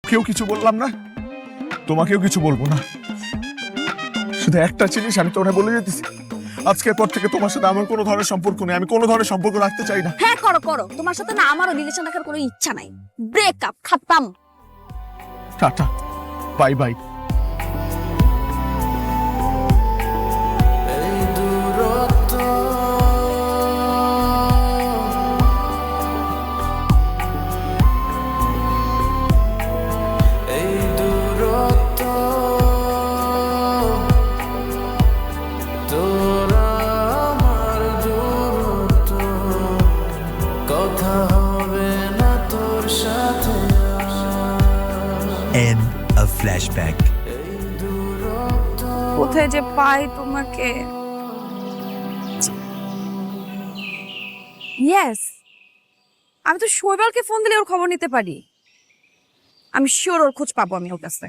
কেউ কিছু বললাম না, তোমাকেও কিছু বলবো না। শুধু একটা জিনিস আমি তোরা বলে যেতেছি, আজকের পর থেকে তোমার সাথে আমার কোনো ধরনের সম্পর্ক নেই, আমি কোনো ধরনের সম্পর্ক রাখতে চাই না। হ্যাঁ করো করো, তোমার সাথে না আমারও রিলেশন রাখার কোনো ইচ্ছা নাই। ব্রেকআপ, খাতাম। Tata, bye bye. End of flashback. কোথায় যে পাই তোমাকে? ইয়েস, আমি তো শৈবালকে ফোন দিলে ওর খবর নিতে পারি। আমি শিওর ওর খোঁজ পাবো আমি ওর কাছে।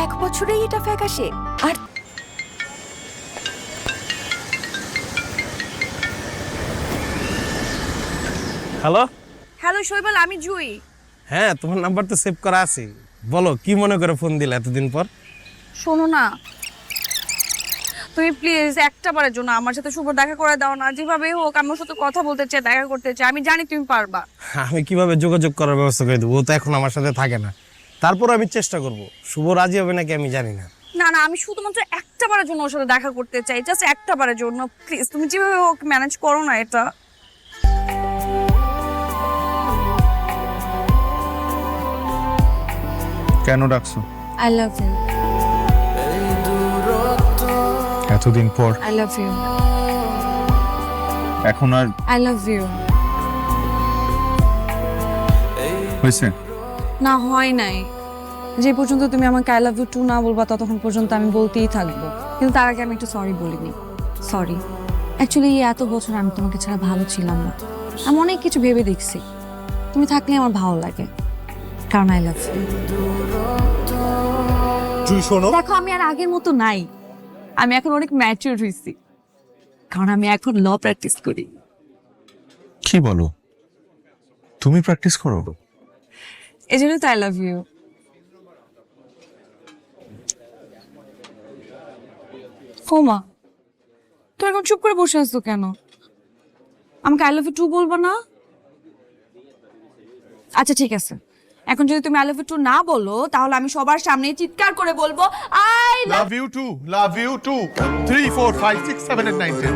এক বছরেই এটা ফ্যাকাশে। আর হ্যালো। হ্যালো শৈবাল, আমি জুই। হ্যাঁ, তোমার নাম্বার তো সেভ করা আছে। বলো, কি মনে করে ফোন দিলে এতদিন পর? শোনো না, তুমি প্লিজ একটা বারের জন্য আমার সাথে শুভ দেখা করে দাও না। যেভাবে হোক আমার সাথে কথা বলতে চাই, দেখা করতে চাই। আমি জানি তুমি পারবা। আমি কিভাবে যোগাযোগ করার ব্যবস্থা করে দেবো? ও তো এখন আমার সাথে থাকে না। তারপর আমি চেষ্টা করব। শুভ রাজি হবে নাকি আমি জানি না। না না, আমি শুধুমাত্র একটা বারের জন্য ওর সাথে দেখা করতে চাই, জাস্ট একটা বারের জন্য। প্লিজ তুমি যেভাবে হোক ম্যানেজ করো না এটা। কেন ডাকছো? I love you. এতদিন পর আই লাভ ইউ। এখন আর আই লাভ ইউ। হয়েছে? না, হয় নাই। যে পর্যন্ত তুমি আমাকে আই লাভ ইউ টু না বলবা ততক্ষণ পর্যন্ত আমি বলতেই থাকবো। কিন্তু তার আগে আমি একটু সরি বলিনি। সরি। অ্যাকচুয়ালি এত বছর আমি তোমাকে ছাড়া ভালো ছিলাম না। আমি অনেক কিছু ভেবে দেখছি, তুমি থাকলে আমার ভালো লাগে, কারণ আই লাভ ইউ। তুই শোনো, দেখো আমি আর আগের মতো নাই। আমি এখন অনেক ম্যাচিউর হয়েছি, কারণ আমি এখন ল প্র্যাকটিস করি। কি বলো? তুমি প্র্যাকটিস করো? এই জন্য তো আই লাভ ইউ। হোমা, তুমি এখন চুপ করে বসে আছো কেন? আমাকে আই লাভ ইউ টু বলবো না? আচ্ছা ঠিক আছে, এখন যদি তুমি আই লাভ ইউ টু না বলো তাহলে আমি সবার সামনে চিৎকার করে বলবো I love. Love you too, love you too. 3 4 5 6 7 and 9 10.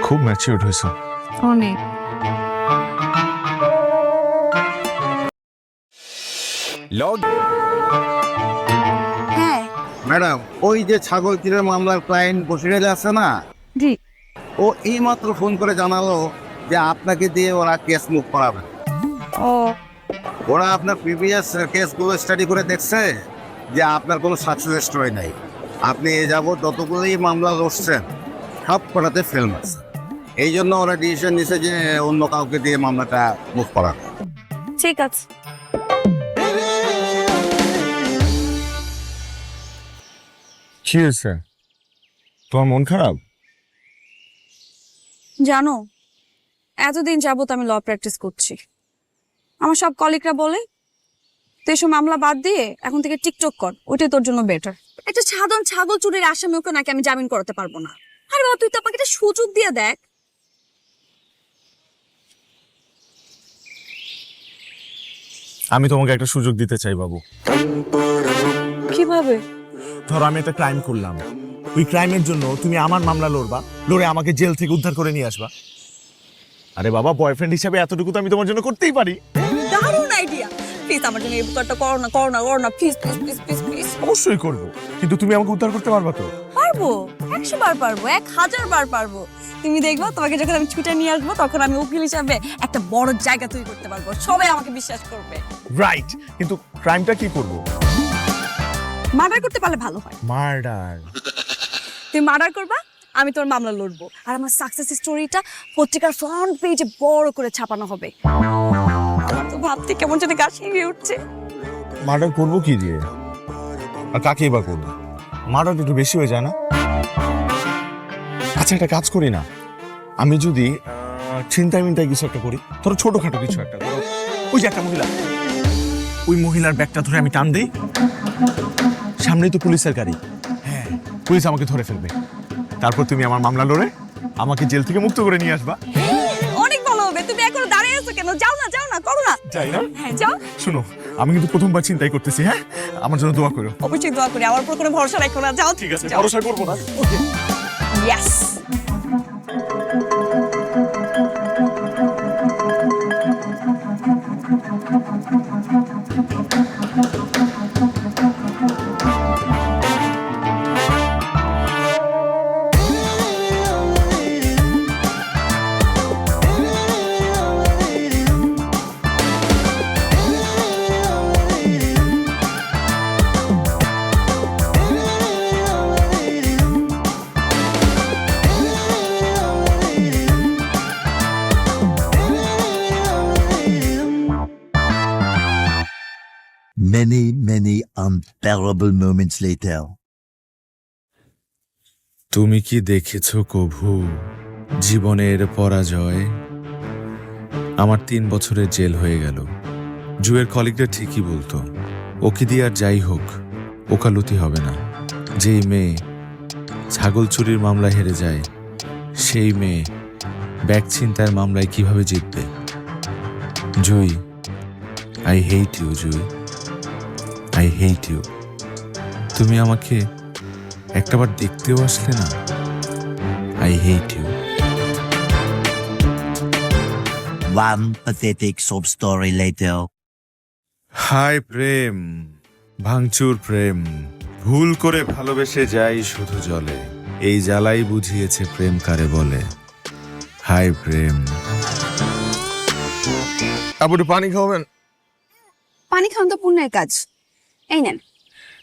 খুব ম্যাচিউরড হয়েছো। অনেক। হ্যাঁ ম্যাডাম, ওই যে ছাগল চুরির মামলার ক্লায়েন্ট বসিরে আছে না, জি। ও এইমাত্র ফোন করে জানালো যে আপনাকে দিয়ে ওরা কেস মুভ করাবে। ও ওরা আপনার প্রিভিয়াস কেসগুলো স্টাডি করে দেখছে যে আপনার কোনো সাকসেস স্টোরি নাই। আপনি এ যাবৎ যতগুলোই মামলা লড়ছেন সব কটাতে ফেল মারছে। এই জন্য ওরা ডিসিশন নিছে যে অন্য কাউকে দিয়ে মামলাটা মুভ করাবে। ঠিক আছে। কি হয়েছে? তোমার মন খারাপ? জানো, এতদিন যাবত আমি ল প্র্যাকটিস করছি। আমার সব কলিগরা বলে তুই এসব মামলা বাদ দিয়ে এখন থেকে টিকটক কর, ওইটাই তোর জন্য বেটার। একটা সাধারণ ছাগল চুরির আসামিকে নাকি আমি জামিন করাতে পারবো না। আরে বাবা, তুই তো আমাকে একটা সুযোগ দিয়ে দেখ। আমি তোমাকে একটা সুযোগ দিতে চাই বাবু। কিভাবে? ধরো আমি একটা ক্রাইম করলাম, ওই ক্রাইমের জন্য তুমি আমার মামলা লড়বা, লড়ে আমাকে জেল থেকে উদ্ধার করে নিয়ে আসবা। আরে বাবা, বয়ফ্রেন্ড হিসেবে এতটুকু তো আমি তোমার জন্য করতেই পারি। দারুণ আইডিয়া। প্লিজ আমার জন্য এই উপকারটা করো না, করো না, করো না, please please please please please. অবশ্যই করব, কিন্তু তুমি আমাকে উদ্ধার করতে পারবা তো? পারবো, 100 বার পারবো, 1000 বার পারবো। তুমি দেখবা তোমাকে যখন আমি ছুটে নিয়ে আসবো তখন আমি উকিল হিসাবে একটা বড় জায়গা তৈরি করতে পারবো, সবাই আমাকে বিশ্বাস করবে। রাইট, কিন্তু ক্রাইমটা কি করব? মার্ডার করতে পারলে ভালো হয়। মার্ডার? তুমি মার্ডার করবা, আমি তোর মামলা লড়বো, আর আমার সাকসেস স্টোরিটা পত্রিকার ফ্রন্ট পেজে বড় করে ছাপানো হবে। তো ভাবতে কেমন যেন গা শিউরে উঠছে। মার্ডার করবো কি দিয়ে, আর কাকেই বা করবো? মারাটা একটু বেশি হয়ে যায় না? আচ্ছা একটা কাজ করি না, আমি যদি চিন্তায় মিন্তায় কিছু একটা করি, ধরো ছোটখাটো কিছু একটা ধরো, ওই যে একটা মহিলা, ওই মহিলার ব্যাগটা ধরে আমি টান দিই, সামনেই তো পুলিশের গাড়ি, হ্যাঁ পুলিশ আমাকে ধরে ফেলবে, তারপর তুমি আমার মামলা লড়ে আমাকে জেল থেকে মুক্ত করে নিয়ে আসবা। অনেক ভালো হবে। তুমি এখনো দাঁড়িয়ে আছো কেন? যাও না করো না। যাই না? হ্যাঁ যাও। শুনো, আমি কিন্তু প্রথমবার চিন্তাই করতেছি, হ্যাঁ আমার জন্য দোয়া করো। অবশ্যই দোয়া করি, আমার উপর কোনো ভরসা রাখো না। যাও। ঠিক আছে, ভরসা করবো না। Yes. Many unbearable moments later. তুমি কি দেখেছ কভু জীবনের পরাজয়? আমার 3 বছরের জেল হয়ে গেল। জুয়ের কলিগরা ঠিকই বলতো, ওকে দিয়ে আর যাই হোক ওকালতি হবে না। যেই মেয়ে ছাগল চুরির মামলায় হেরে যায়, সেই মেয়ে ব্যাগ ছিনতাইয়ের মামলায় কিভাবে জিতবে? Jui, I hate you Jui, I hate you. তুমি আমাকে একটাবার দেখতেও আসলে না। I hate you. One pathetic sob story later. Hi প্রেম, ভাঙচুর প্রেম, ভুল করে ভালোবেসে যাই শুধু জলে, এই জ্বালাই বুঝিয়েছে প্রেম কারে বলে। হাই প্রেম। আপু একটু পানি খাওয়াবেন? পানি খাওয়ান তো পুণ্যের কাজ। এই নেন।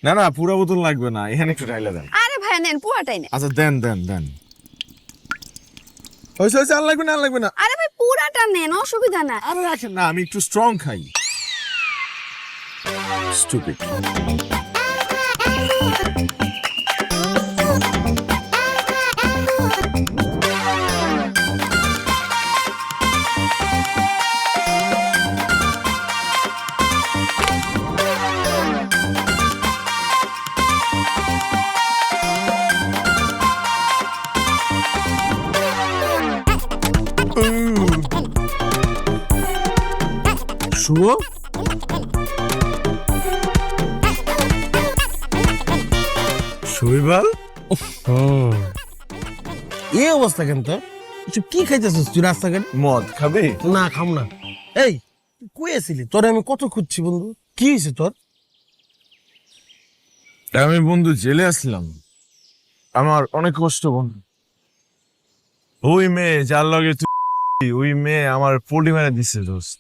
না না, পুরা বোতল লাগবে না, এখানে একটু ঢাইলা দেন। আরে ভাই নেন, পুরাটাই নেন। আচ্ছা দেন দেন দেন। হয়েছে হয়েছে, আর লাগবে না আর লাগবে না। আরে ভাই পুরাটা নেন, অসুবিধা না। আরে রাখেন না, আমি একটু স্ট্রং খাই। স্টুপিড। শুভ, শৈবাল, এই অবস্থা কেন তোর? কিছু কি খাইতেছিস তুই রাস্তাঘাট? মদ খাবে? না খাম না। এই তুই কই আছিলি? তোরে আমি কত খুঁজছি বন্ধু। কি হয়েছে তোর? আমি বন্ধু জেলে আসলাম, আমার অনেক কষ্ট বন্ধু। ওই মেয়ে যার লগে তুই, ওই মেয়ে আমার পোল্ট্রি মেরে দিচ্ছে দোস্ত।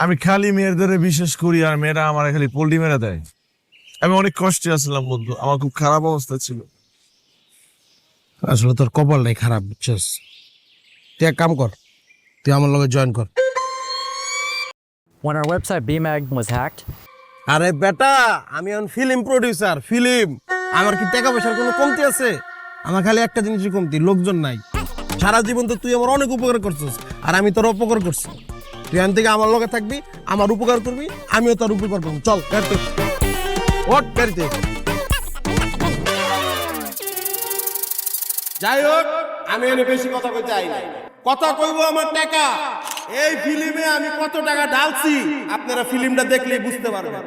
আমি খালি মেয়ের ধরে বিশ্বাস করি আর মেয়েরা আমার খালি পোল্ট্রি মেরে দেয়। আমি অনেক কষ্টে আসলাম বন্ধু, আমার খুব খারাপ অবস্থা ছিল। আসলে তোর কপালটাই খারাপ, বুঝছিস? তুই এক কাম কর, তুই আমার লগে জয়েন কর। When our website BMag was hacked, আরে বেটা, আমি এখন ফিল্ম প্রডিউসার। ফিল্ম আমার কি টাকা পয়সার কোনো কমতি আছে? আমার খালি একটা জিনিসই কমতি, লোকজন নাই। সারা জীবন তো তুই আমার অনেক উপকার করছিস, আর আমি তোর উপকার করছি। তুই এখান থেকে আমার লগে থাকবি, আমার উপকার করবি, আমিও তোর উপকার করবো। চল গাড়িতে ওঠ, গাড়িতে। যাই হোক, আমি এনে বেশি কথা কইতে চাই না। কথা কইব আমার টাকা। এই ফিল্মে আমি কত টাকা ঢালছি আপনারা ফিল্মটা দেখলেই বুঝতে পারবেন।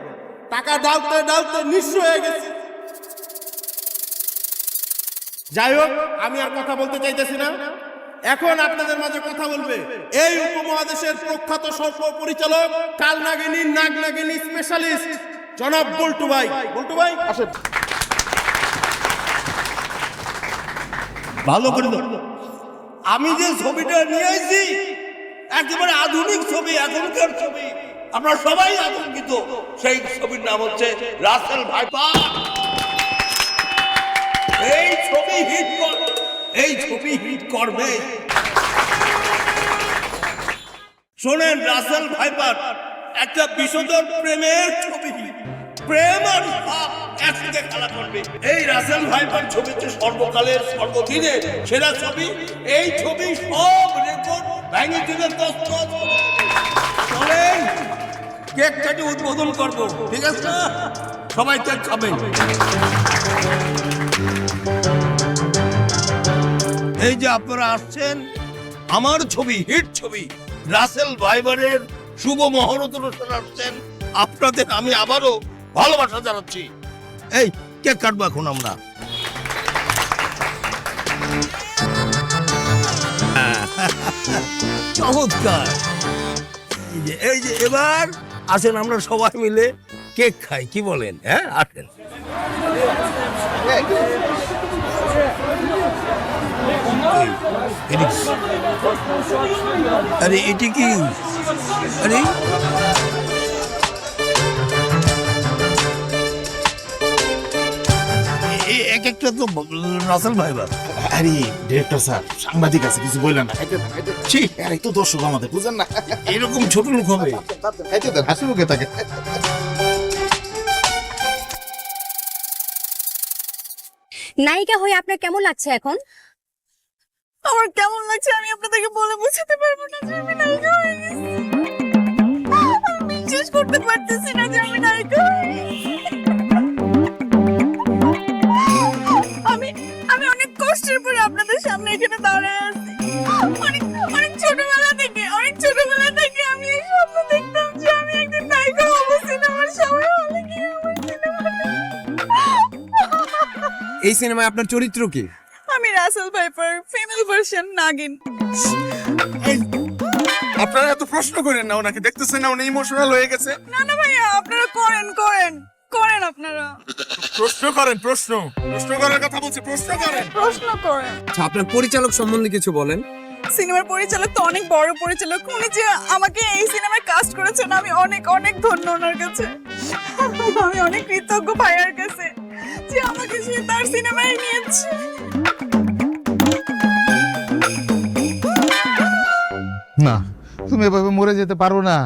টাকা ঢালতে ঢালতে নিঃস্ব হয়ে গেছে। যাই হোক, আমি আর কথা বলতে চাইতেছি না। এখন আপনাদের মাঝে কথা বলবে এই উপমহাদেশের প্রখ্যাত সর্প পরিচালক, কাল নাগিনী নাগ নাগিনী স্পেশালিস্ট জনাব বল্টু ভাই। বল্টু ভাই আসেন। ভালো করে আমি যে ছবিটা নিয়ে আসছি একেবারে আধুনিক ছবি, এখনকার ছবি। আপনারা সবাই আতঙ্কিত। সেই ছবির নাম হচ্ছে রাসেল ভাইপার। এই ছবি হিট করবে, এই ছবি হিট করবে। শোনেন, রাসেল ভাইপার একটা বিষধর প্রেমের ছবি। প্রেম আর ভাব একসাথে খেলা করবে। এই রাসেল ভাইপার ছবিতে সর্বকালের সর্বদিনের সেরা ছবি। এই ছবি সব রেকর্ড ভেঙে দিলে তছনছ করে দেবে। চলেন কেক কাটি উদ্বোধন করব, ঠিক আছে না? সবাই কেক খাবেন। এই যে আপনারা আসছেন, আমার ছবি, হিট ছবি রাসেল ভাইবারের শুভ মহরত অনুষ্ঠানে আসছেন, আপনাদের আমি আবারও ভালোবাসা জানাচ্ছি। এই কেক কাটবো এখন আমরা। চমৎকার। এই যে এবার আসেন আমরা সবাই মিলে কেক খাই, কি বলেন? হ্যাঁ, আসেন। আরে এটি কি? আরে এক একটা তো রাসেল ভাইবার। আরে ডিরেক্টর স্যার, সাংবাদিক আছে, কিছু বললেন না। ছি, এই তো দর্শক আমাদের, বুঝেন না? এরকম ছোট লোক হবে? খাইতে দেন, হাসি মুখে থাকে। নায়িকা হয়ে আপনার কেমন লাগছে এখন? আমার কেমন লাগছে আমি আপনাদেরকে বলে বোঝাতে পারবো না যে আমি নায়িকা হয়ে গেছি। আমি বিশ্বাস করতে পারতেছি না যে আমি নায়িকা হয়ে গেছি। আমি আমি অনেক কষ্টের পরে আপনাদের সামনে এখানে দাঁড়ায় আছি। অনেক অনেক ছোটবেলা থেকে আমি এই স্বপ্ন দেখতাম যে আমি একদিন নায়িকা হবো, সিনেমার সবাই হলে গিয়ে আমার সিনেমাটা। এই সিনেমায় আপনার চরিত্র কি? আমি রাসেল ভাইপার, ফিমেল ভার্সন নাগিন। আপনারা এত প্রশ্ন করেন না, ওনাকে দেখতেছেন না, উনি ইমোশনাল হয়ে গেছে। না না ভাইয়া, আপনারা করেন করেন করেন, আপনারা প্রশ্ন করার কথা বলছি, প্রশ্ন করেন। প্রশ্ন করেন। আচ্ছা, আপনার পরিচালক সম্বন্ধে কিছু বলেন। সিনেমার পরিচালক তো অনেক বড় পরিচালক, উনি যে আমাকে এই সিনেমায় কাস্ট করেছেন আমি অনেক অনেক ধন্য ওনার কাছে। আমি অনেক কৃতজ্ঞ ভাইয়ার কাছে যে আমাকে সে তার সিনেমায় নিয়েছে। না, তুমি এভাবে মরে যেতে পারো না।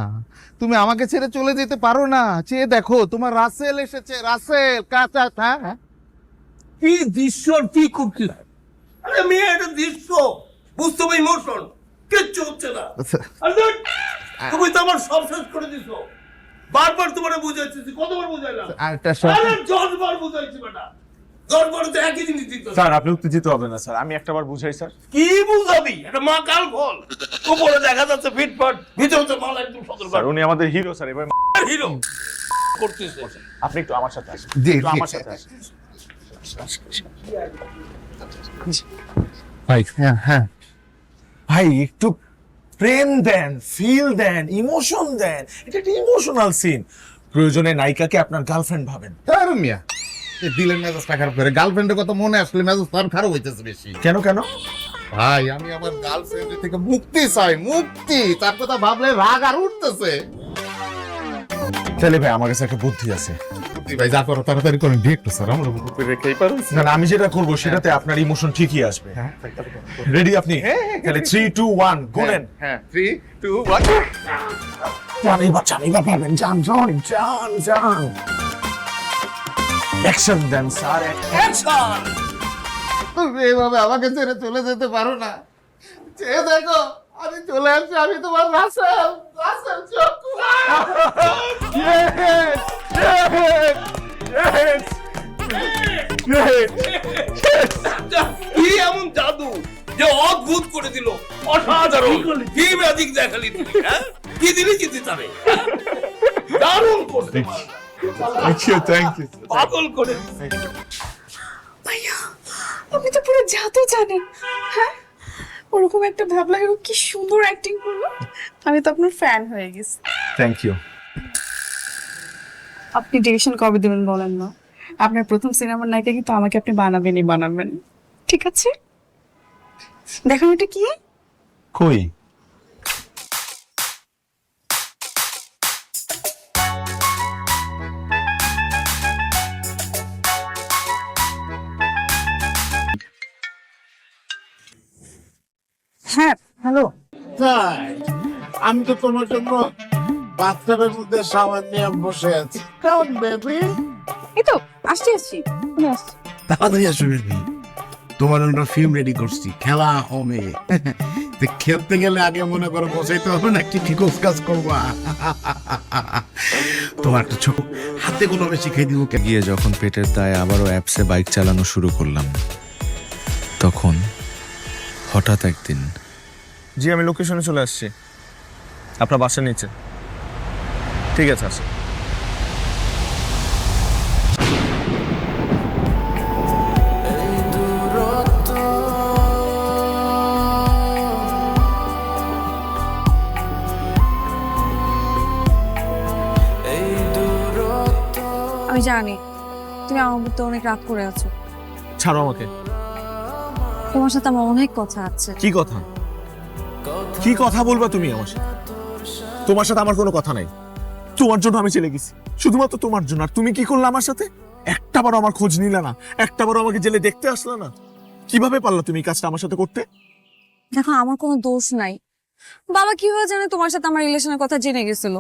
তুমি আমাকে ছেড়ে চলে যেতে পারো না। চেয়ে দেখো, তোমার রাসেল এসেছে। রাসেল কাঁচা হ্যাঁ, কি দৃশ্য, কি করতে? আরে মেয়ে, এটা দৃশ্য, বুঝতে হবে ইমোশন, কিচ্ছু হচ্ছে না। আরে তুমি তো আমার সব শেষ করে দিছো। বারবার তোমার বুঝাইছি, কতবার বুঝাইলাম? আরেকটা আরে 10 বার বুঝাইছি বেটা, 10 বার তো একই জিনিস দিত। স্যার আপনি উত্তেজিত হবেন না স্যার, আমি একটাবার বুঝাই স্যার। কি বুঝাবি? এটা মা কাল ফল, উপরে দেখা যাচ্ছে ফিটফাট, ভিতরে তো মাল একদম সতর্ক। স্যার উনি আমাদের হিরো স্যার, এবার হিরো করতেছে। আপনি একটু আমার সাথে আসুন, জি, একটু জি। আমার সাথে আসুন। ভাই হ্যাঁ ভাই একটু প্রেম দেন, ফিল দেন, ইমোশন দেন। এটা একটা ইমোশনাল সিন। প্রয়োজনে নায়িকাকে আপনার গার্লফ্রেন্ড ভাবেন। তার মিয়া এই দিলের মেজাজটা খারাপ করে। গার্লফ্রেন্ডের কথা মনে আসলে মেজাজ তার খারাপ হইতেছে বেশি। কেন কেন? ভাই আমি আমার গার্লফ্রেন্ডের থেকে মুক্তি চাই, মুক্তি। তার কথা ভাবলে রাগ আর উঠতেছে। তাহলে ভাই আমার কাছে একটা বুদ্ধি আছে। ভাই যা করো তাড়াতাড়ি করেন, ডিরেক্টর স্যার আমরা উপরে রেখেই পারো। না না, আমি যেটা করবো সেটাতে আপনার ইমোশন ঠিকই আসবে। রেডি আপনি? তাহলে 3 2 1 গুনেন। হ্যাঁ 3 2 1 জানি বা পাবেন, জান জান জান জান। অ্যাকশন দেন স্যার, অ্যাকশন! তুমি এইভাবে আমাকে ছেড়ে চলে যেতে পারো না। চেয়ে দেখো, আমি চলে আসছি। আমি তোমার রাসেল, রাসেল চকু। কি এমন জাদু যে অদ্ভুত করে দিল, অসাধারণ। কি ম্যাজিক দেখালি তুই, হ্যাঁ? কি দিলি তারে, দারুণ করতে থ্যাংক ইউ। পাগল করে। ভাইয়া আপনি তো পুরো জাদু জানেন। হ্যাঁ, ওরকম একটা ভাবলা হিরো কি সুন্দর অ্যাক্টিং করলো। আমি তো আপনার ফ্যান হয়ে গেছি। Thank you. আপনি ডিরেকশন কবে দেবেন বলেন না? আপনার প্রথম সিনেমার নায়িকা কিন্তু আমাকে আপনি বানাবেন, ঠিক আছে? দেখুন এটা কি? কই? হ্যাঁ, হ্যালো। তাই আমি তো তোমার জন্য বাথটাবের মধ্যে সাবান নিয়ে বসে আছি। কারণ বেবি এই তো আসছি আসছি। তাড়াতাড়ি আসবে তোমার আমরা ফিল্ম রেডি করছি, খেলা হবে। তো খেলতে গেলে আগে মনে করো বসাইতে হবে না, কি ঠিক কাজ করবা। তোমার একটা ছোট হাতে কলমে শিখাই দিব। গিয়ে যখন পেটের দায়ে আবারও অ্যাপসে বাইক চালানো শুরু করলাম, তখন হঠাৎ একদিন জি আমি লোকেশনে চলে আসছি, আপনার বাসার নিচে। ঠিক আছে আসুন। আমি জানি তুমি আমার প্রতি অনেক রাগ করে আছো। ছাড়ো আমাকে। তোমার সাথে আমার অনেক কথা আছে। কি কথা? কি কথা বলবা তুমি আমার সাথে? তোমার সাথে আমার কোনো কথা নাই। তোমার জন্য আমি চলে গেছি, শুধুমাত্র তোমার জন্য। আর তুমি কি করলে আমার সাথে? একটা বারও আমার খোঁজ নিলে না, একটা বারও আমাকে জেলে দেখতে আসলে না। কিভাবে পারলা তুমি এই কাজটা আমার সাথে করতে? দেখো আমার কোনো দোষ নাই। বাবা কিভাবে জানে তোমার সাথে আমার রিলেশনের কথা জেনে গেছিল?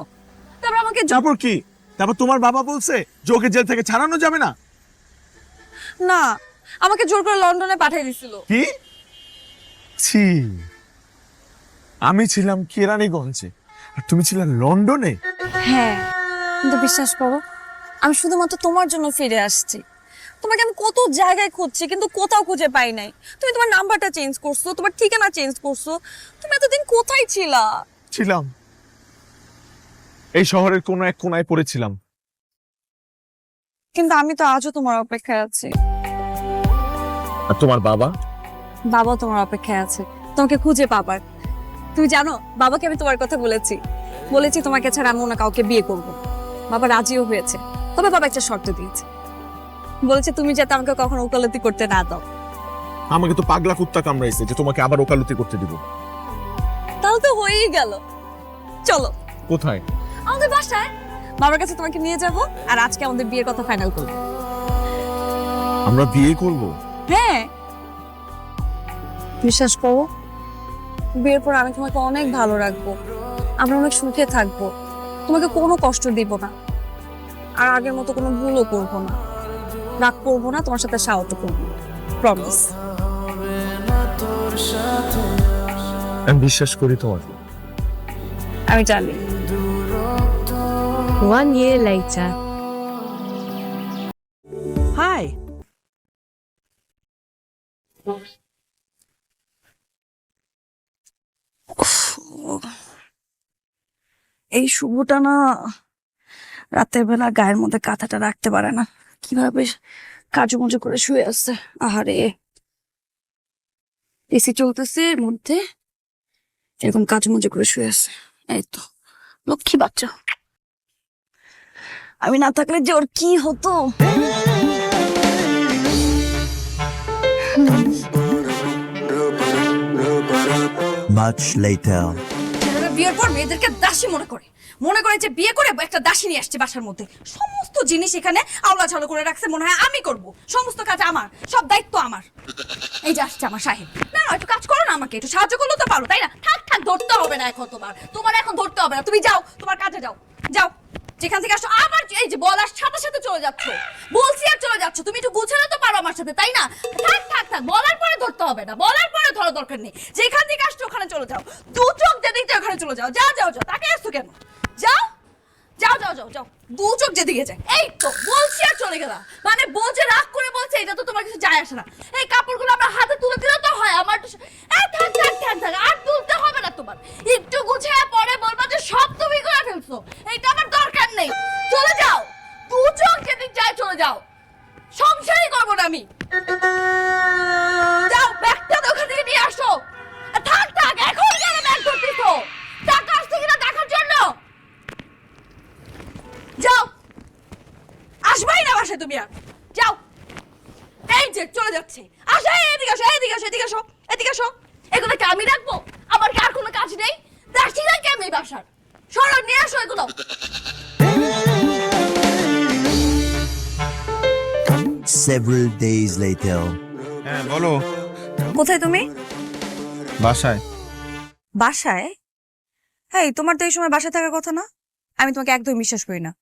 তারপর আমাকে তারপর কি? তারপর তোমার বাবা বলছে যে ওকে জেল থেকে ছাড়ানো যাবে না। না, আমাকে জোর করে লন্ডনে পাঠিয়ে দিছিল। কি? ছি, আমি ছিলাম কেরানীগঞ্জে আর তুমি ছিলে লন্ডনে। হ্যাঁ, কিন্তু বিশ্বাস করো আমি শুধুমাত্র তোমার জন্য ফিরে আসছি। তোমাকে আমি কত জায়গায় খুঁজছি কিন্তু কোথাও খুঁজে পাই নাই। তুমি তোমার নাম্বারটা চেঞ্জ করছো, তোমার ঠিকানা চেঞ্জ করছো। তুমি এতদিন কোথায় ছিলা? ছিলাম এই শহরের কোনো এক কোনায় পড়েছিলাম। কিন্তু আমি তো আজও তোমার অপেক্ষায় আছি। আর তোমার বাবা? বাবা তোমার অপেক্ষায় আছে তোমাকে খুঁজে পাবার। তুমি জানো বাবাকে আমি তোমার কথা বলেছি তোমাকে ছাড়া আমি অন্য কাউকে বিয়ে করব। বাবা রাজিও হয়েছে, তবে বাবা একটা শর্ত দিয়েছে। বলেছে তুমি যাতে আমাকে কখনো ওকালতি করতে না দাও। আমাকে তো পাগলা কুত্তা কামড়াইছে যে তোমাকে আবার ওকালতি করতে দিব। তাহলে তো হয়েই গেল। চলো। কোথায়? আমাদের বাসায়। বাবার কাছে তোমাকে নিয়ে যাব আর আজকে আমাদের বিয়ের কথা ফাইনাল করব। আমরা বিয়ে করব? হ্যাঁ, বিশ্বাস করো বিয়ের পর আমি তোমাকে অনেক ভালো রাখবো, আমরা অনেক সুখে থাকবো, তোমাকে কোনো কষ্ট দিব না, আর আগের মতো কোনো ভুলও করবো না, রাগ করবো না, তোমার সাথে সাহায্য করবো, প্রমিস। আমি বিশ্বাস করি তোমার। আমি জানি। 1 year later. Hi. এই শুভটা না রাতের বেলা গায়ের মধ্যে কাঁথাটা রাখতে পারে না, কিভাবে কাজু মজু করে শুয়ে আছে। আহারে, এসি চলতেছে এর মধ্যে এরকম কাজু মজু করে শুয়ে আছে। এই তো লক্ষ্মী বাচ্চা। আমি না থাকলে যে ওর কি হতো। Much later. বিয়ের পর মেয়েদেরকে দাসী মনে করে যে বিয়ে করে একটা দাসী নিয়ে আসছে বাসার মধ্যে। সমস্ত জিনিস এখানে আওলা ঝালো করে রাখছে, মনে হয় আমি করব। সমস্ত কাজ আমার, সব দায়িত্ব আমার। এই যে আসছে আমার সাহেব। না একটু কাজ করো না, আমাকে একটু সাহায্য করলে তো পারো, তাই না? থাক ধরতে হবে না এখন, তোমার এখন ধরতে হবে না। তুমি যাও, তোমার কাজে যাও। যেখান থেকে আসো আবার এই যে বলার সাথে সাথে চলে যাচ্ছ। বলছি আর চলে যাচ্ছ। তুমি একটু গুছানো তো পারো আমার সাথে, তাই না? থাক বলার পরে ধরতে হবে না, বলার পরে ধরা দরকার নেই। যেখান থেকে আসছো ওখানে চলে যাও, দু চোখ যেদিকে ওখানে চলে যাও। যাও তাকে আসছো কেন? যাও দু চোখ যেদিকে যায়। এই তো বলছি আর চলে গেলাম। মানে বলছে রাগ করে বলছে, এটা তো তোমার কিছু যায় আসে না। এই কাপড়গুলো আমরা হাতে তুলে দিলে তো হয়। আমার থাক আর তুলতে হবে না তোমার। একটু গুছিয়ে পরে বলবা যে সব তুমি করে ফেলছো, এটা আমার দরকার নেই। চলে যাও, দু চোখ যেদিক যায় চলে যাও। সংসারই করবো না আমি। যাও, ব্যাগটা তো ওখান থেকে নিয়ে আসো। থাক এখন কেন ব্যাগ ধরতেছ? টাকা আসছে কিনা দেখার জন্য। যাও, আসবাই না বাসায় তুমি আর। যাও, এই যে চলে যাচ্ছে। আসো, এদিকে আসো। এগুলো কি আমি রাখবো? আমার কি আর কোনো কাজ নেই? দাসী রাখি আমি বাসার। সরো, নিয়ে আসো এগুলো। Several days later. হ্যাঁ বলো। কোথায় তুমি? বাসায়। বাসায়? হ্যাঁ, তোমার তো এই সময় বাসায় থাকার কথা না। আমি তোমাকে একদম বিশ্বাস করি না।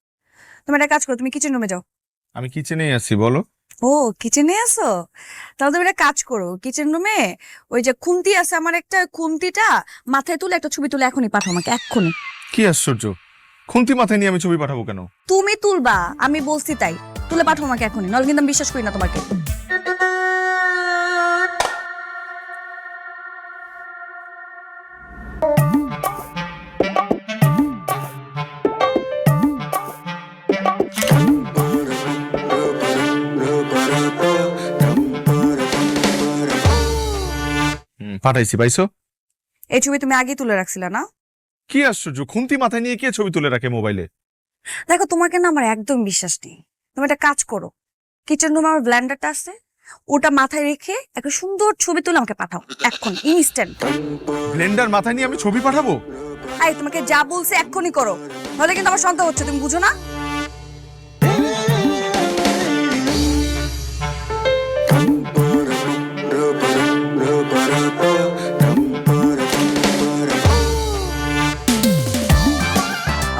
তুমি একটা কাজ করো, তুমি কিচেন রুমে যাও। আমি কিচেনেই আছি, বলো। ও কিচেনে আছো? তাহলে তুমি একটা কাজ করো, কিচেন রুমে ওই যে খুন্তি আছে আমার একটা, খুন্তিটা মাথায় তুলে একটা ছবি তুলে এখনই পাঠাও আমাকে, এক্ষুনি। কি আশ্চর্য, খুন্তি মাথায় নিয়ে আমি ছবি পাঠাবো কেন? তুমি তুলবা, আমি বলছি তাই, তুলে পাঠাও আমাকে এখনই, নাহলে কিন্তু আমি বিশ্বাস করি না তোমাকে। পাঠাইছি, পাইছো? এই ছবি তুমি আগেই তুলে রাখছিলে না? কি আশ্চর্য, খুন্তি মাথায় নিয়ে কে ছবি তুলে রাখে মোবাইলে? দেখো তোমাকে না আমার একদম বিশ্বাস নেই। তুমি একটা কাজ করো, কিচেন রুমে আমার ব্লেন্ডারটা আছে, ওটা মাথায় রেখে একটা সুন্দর ছবি তুলে আমাকে পাঠাও এক্ষুনি, ইনস্ট্যান্ট। ব্লেন্ডার মাথায় নিয়ে আমি ছবি পাঠাবো? আই তোমাকে যা বলছে এক্ষুনি করো, নাহলে কিন্তু আমার সন্দেহ হচ্ছে, তুমি বুঝো না?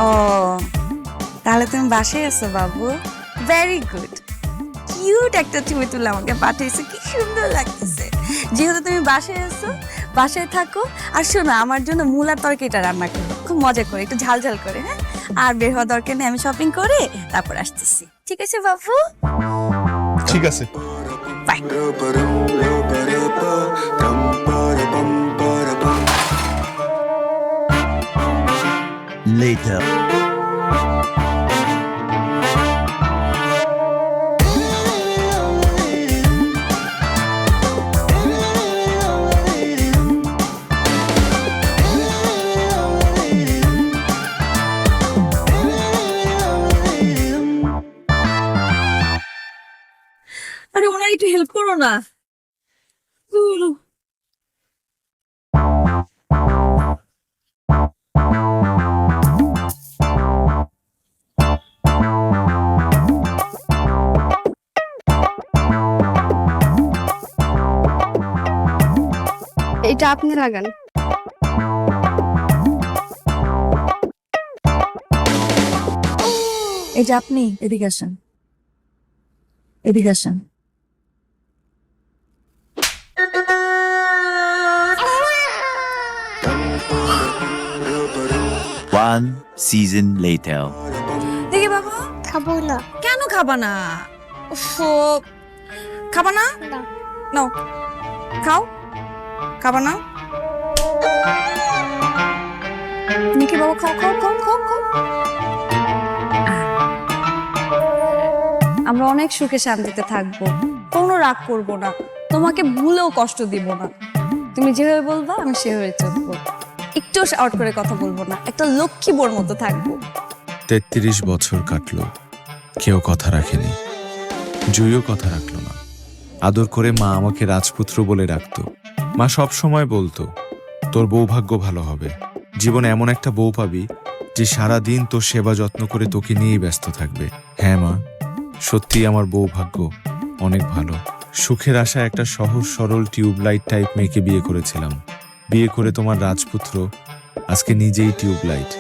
ও তাহলে তুমি বাসায় আছো বাবু, ভেরি গুড। কিউট একটা ছবি তুলে আমাকে পাঠিয়েছো, কি সুন্দর লাগতেছে। যেহেতু তুমি বাসায় আছো, বাসায় থাকো, আর শোনো আমার জন্য মূলার তরকারিটা রান্না করো, খুব মজা করে, একটু ঝাল ঝাল করে। হ্যাঁ, আর বের হওয়া দরকার নেই, আমি শপিং করে তারপর আসতেছি। ঠিক আছে বাবু? ঠিক আছে। বাই। Later. আরে ওনার একটু হেল্প করো না। এটা আপনি লাগান। এই যে আপনি এদিকে আসেন, এদিকে আসেন। One season later. দেখি বাবা। খাবো না। কেন খাবা না? উফ, খাবা না? না। নাও খাও, খাবা না? নিকি বাবা খাও খাও খাও খাও খাও। আমরা অনেক সুখে শান্তিতে থাকবো, কোনো রাগ করব না, তোমাকে ভুলেও কষ্ট দিব না। তুমি যেভাবে বলবা আমি সেভাবে চলবো, একটু আউট করে কথা বলবো না, একটা লক্ষ্মী বোর মতো থাকবো। 33 বছর কাটলো, কেউ কথা রাখেনি। জুইও কথা রাখলো না। আদর করে মা আমাকে রাজপুত্র বলে ডাকতো। মা সব সময় বলতো, তোর বউভাগ্য ভালো হবে, জীবনে এমন একটা বউ পাবি যে সারা দিন তোর সেবা যত্ন করে তোকে নিয়েই ব্যস্ত থাকবে। হ্যাঁ মা, সত্যি আমার বউভাগ্য অনেক ভালো। সুখের আশায় একটা সহজ সরল টিউবলাইট টাইপ মেয়েকে বিয়ে করেছিলাম। বিয়ে করে তোমার রাজপুত্র আজকে নিজেই টিউবলাইট।